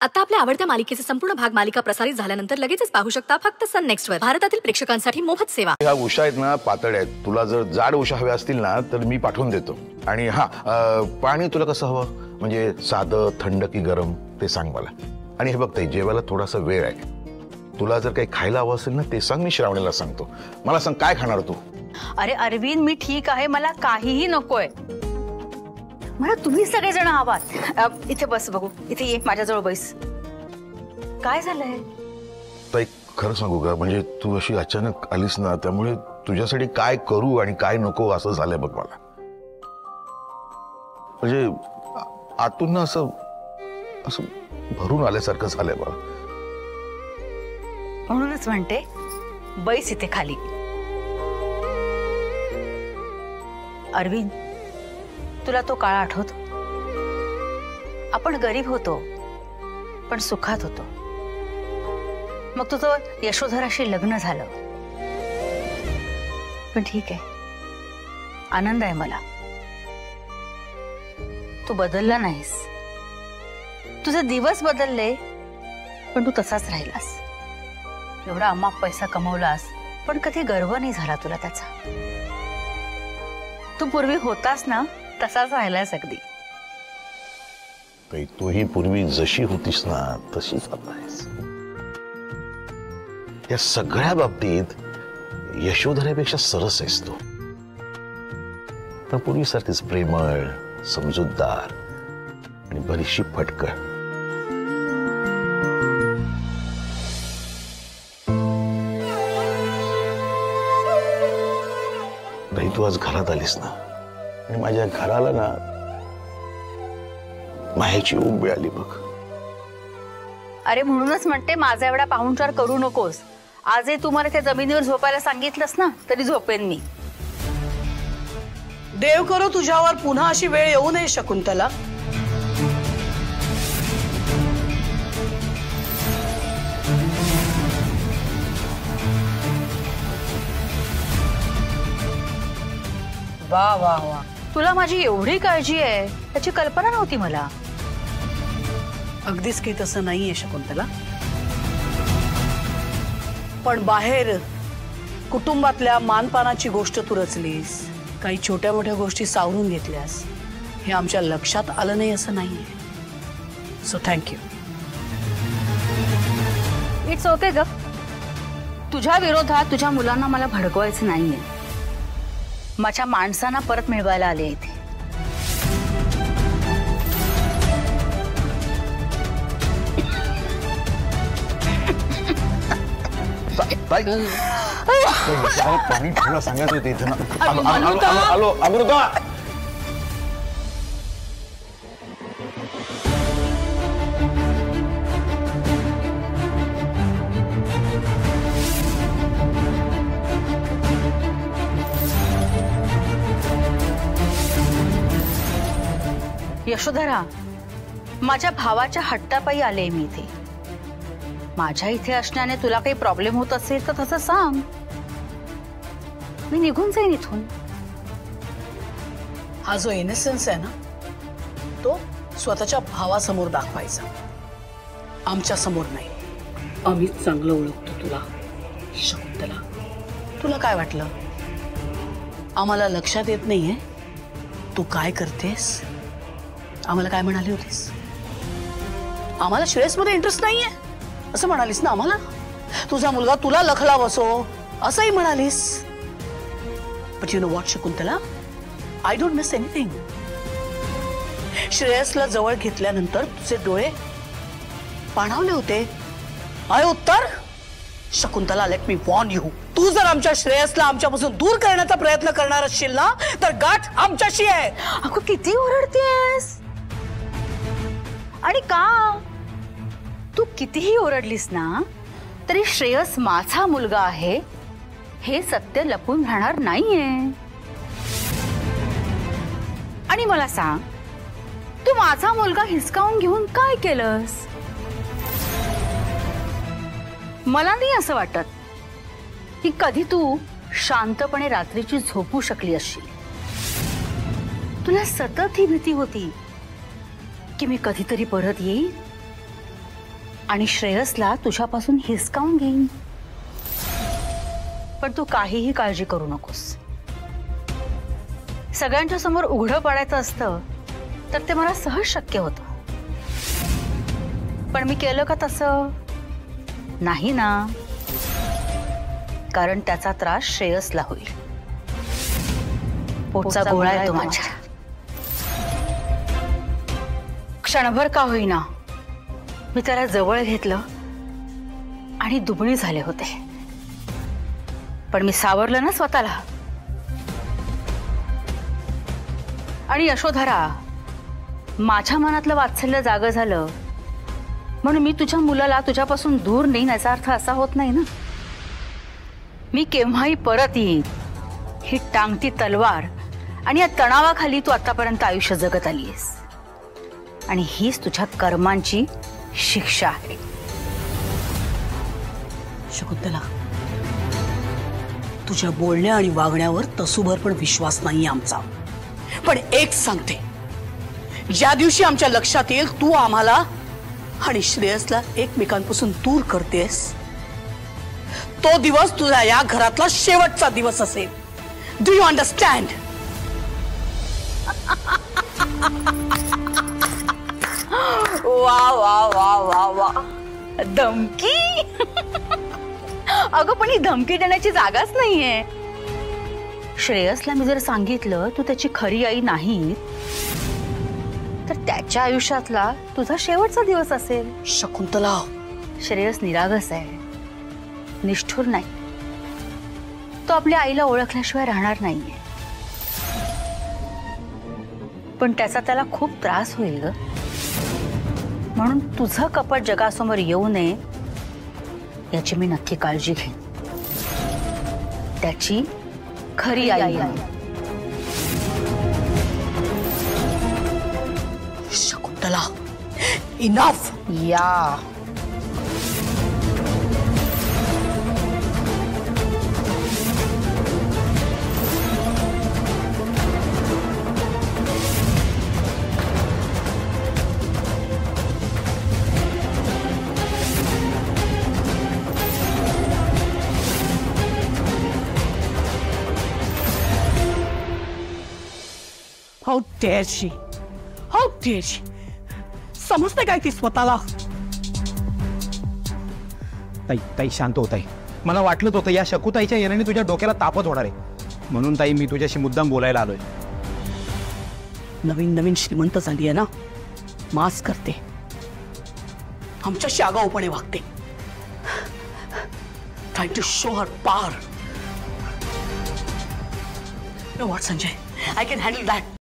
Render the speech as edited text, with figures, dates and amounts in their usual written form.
आता आपल्या आवडत्या मालिकेचे संपूर्ण भाग मालिका प्रसारित झाल्यानंतर लगेचच पाहू शकता फक्त सन नेक्स्ट वर भारतातील प्रेक्षकांसाठी मोफत सेवा। ह्या उषा आहेत ना पातळ आहेत, तुला जर जाड उषा हव्या असतील ना तर मी पाठवून देतो। आणि हा पाणी तुला कसं हवं, म्हणजे साधं थंड की गरम ते सांग मला। आणि हे बघ ताई, जेवायला थोडासा वेळ आहे, तुला जर काही खायला हवं असेल ना ते सांग, मी श्रावणीला सांगतो। मला सांग काय खाणार तू? अरे अरविंद, मी ठीक आहे, मला काहीही नकोय। मला तुम्ही सगळेजण आवात। इथे बस बघू, इथे ये माझ्याजवळ बैस। काय झालंय ताई? खरं सांगू का, म्हणजे तू अशी अचानक आलीस ना त्यामुळे तुझ्यासाठी काय करू आणि काय नको असं झालंय बघ मला। म्हणजे आतून ना असं असं भरून आल्यासारखं झालंय मला। म्हणूनच म्हणते बैस इथे खाली। अरविंद, तुला तो काळ आठवतो? आपण गरीब होतो पण सुखात होतो। मग तुझं यशोधराशी लग्न झालं, पण ठीक आहे, आनंद आहे मला। तू बदलला नाहीस, तुझे दिवस बदलले पण तू तसाच राहिलास। एवढा अमाप पैसा कमवलास पण कधी गर्व नाही झाला तुला त्याचा। तू पूर्वी होतास ना तसाच राहिलास अगदी। तूही पूर्वी जशी होतीस ना तशीच आता आहेस। या सगळ्या बाबतीत यशोधरापेक्षा सरस आहेस तू, पण पूर्वीसारखीच प्रेमळ, समजूतदार आणि बरीचशी फटकळ। नाही, तू आज घरात आलीस ना आणि माझ्या घराला ना मायाची ऊब मिळाली बघ। अरे म्हणूनच म्हणते माझा एवढा पाहुणचार करू नकोस। आजही तुम्हाला त्या जमिनीवर झोपायला सांगितलंस ना तरी झोपेन मी। देव करो तुझ्यावर पुन्हा अशी वेळ येऊ नये शकुंतला। वा वा वा, तुला माझी एवढी काळजी आहे त्याची कल्पना नव्हती मला। अगदीच काही तसं नाहीये शकुंतला, पण बाहेर कुटुंबातल्या मानपानाची गोष्ट तू रचलीस, काही छोट्या मोठ्या गोष्टी सावरून घेतल्यास, हे आमच्या लक्षात आलं नाही असं नाहीये। So thank you. इट्स ओके ग, तुझ्या विरोधात तुझ्या मुलांना मला भडकवायचं नाहीये। माझ्या माणसांना परत मिळवायला आले इथे। पाणी ठेवलं सांगायचं होतं इथे ना। आलो अमृता। यशोधरा, माझ्या भावाच्या हट्टापायी आले मी इथे। माझ्या इथे असण्याने तुला काही प्रॉब्लेम होत असेल तर तसं सांग, मी निघून जाईन इथून। हा जो इनोसेन्स आहे ना तो स्वतःच्या भावासमोर दाखवायचा, आमच्या समोर नाही। आम्ही चांगलं ओळखतो तुला शकुंतला। तुला काय वाटलं आम्हाला लक्षात येत नाहीये तू काय करतेस? आम्हाला काय म्हणाली होतीस? आम्हाला श्रेयसमध्ये इंटरेस्ट नाहीये असं म्हणालीस ना आम्हाला? तुझा मुलगा तुला लखला बसो असंही म्हणालीस। But you know what Shakuntala, I don't miss anything. श्रेयसला जवळ घेतल्यानंतर तुझे डोळे पाणावले होते। आहे उत्तर? Shakuntala, let me warn you, तू जर आमच्या श्रेयसला आमच्यापासून दूर करण्याचा प्रयत्न करणार असशील ना तर गाठ आमच्याशी आहे। अगं किती ओरडतेस? आणि का? तू कितीही ओरडलीस ना तरी श्रेयस माझा मुलगा आहे हे सत्य लपून राहणार नाहीये। आणि मला सांग, तू माझा मुलगा हिसकावून घेऊन काय केलंस? मला नाही असं वाटत की कधी तू शांतपणे रात्रीची झोपू शकली असशील। तुला सतत ही भीती होती की मी कधीतरी परत येईल आणि श्रेयसला तुझ्यापासून हिसकावून घेईन. पण तू काहीही काळजी करू नकोस. सगळ्यांच्या समोर उघडं पडायचं असतं तर ते मला सहज शक्य होतं. पण मी केलं का तसं? नाही ना. कारण त्याचा त्रास श्रेयसला होईल. पोटचा गोळा आहे तो माझ्या. क्षणभर का होईना मी त्याला जवळ घेतलं आणि दुबळी झाले होते. पण मी सावरलं ना स्वतःला. आणि यशोधरा, माझ्या मनातलं वात्सल्य जागं झालं म्हणून मी तुझ्या मुलाला तुझ्यापासून दूर नेईन याचा अर्थ असा होत नाही ना. मी केव्हाही परत येईन ही टांगती तलवार आणि या तणावाखाली तू आतापर्यंत आयुष्य जगत आलीयस. आणि हीच तुझ्या कर्मांची शिक्षा आहे. शकुंतला, तुझ्या बोलण्या आणि वागण्यावर तसूभर पण विश्वास नाही आमचा. पण एक सांगते, ज्या दिवशी आमच्या लक्षात येईल तू आम्हाला आणि श्रेयसला एकमेकांपासून दूर करतेस, तो दिवस तुझा या घरातला शेवटचा दिवस असेल. Do you understand? वा वा वा वा वा, धमकी. अगं पण ही धमकी देण्याची जागाच नाहीये. श्रेयसला मी जर सांगितलं तू त्याची खरी आई नाही तर त्याच्या आयुष्यातला तुझा शेवटचा दिवस असेल. शकुंतला, श्रेयस निरागस आहे, निष्ठुर नाही. तो आपल्या आईला ओळखल्याशिवाय राहणार नाहीये. पण त्याचा त्याला खूप त्रास होईल ग. म्हणून तुझं कपट जगासमोर येऊ नये याची मी नक्की काळजी घेईन. त्याची खरी आई. शकुंतला, इनफ. या how dare she, how dare she. समजते काय ती स्वतःला? ताई ताई शांत होत आहे. मला वाटलंच होतं या शकुताईच्या येण्याने तुझ्या डोक्याला तापच होणार आहे. म्हणून ताई मी तुझ्याशी मुद्दाम बोलायला आलोय. नवीन नवीन श्रीमंत झाली आहे ना, मास करते, आमच्याशी आगाऊपणे वागते. Trying to show her power. No what Sanjay, I can handle that.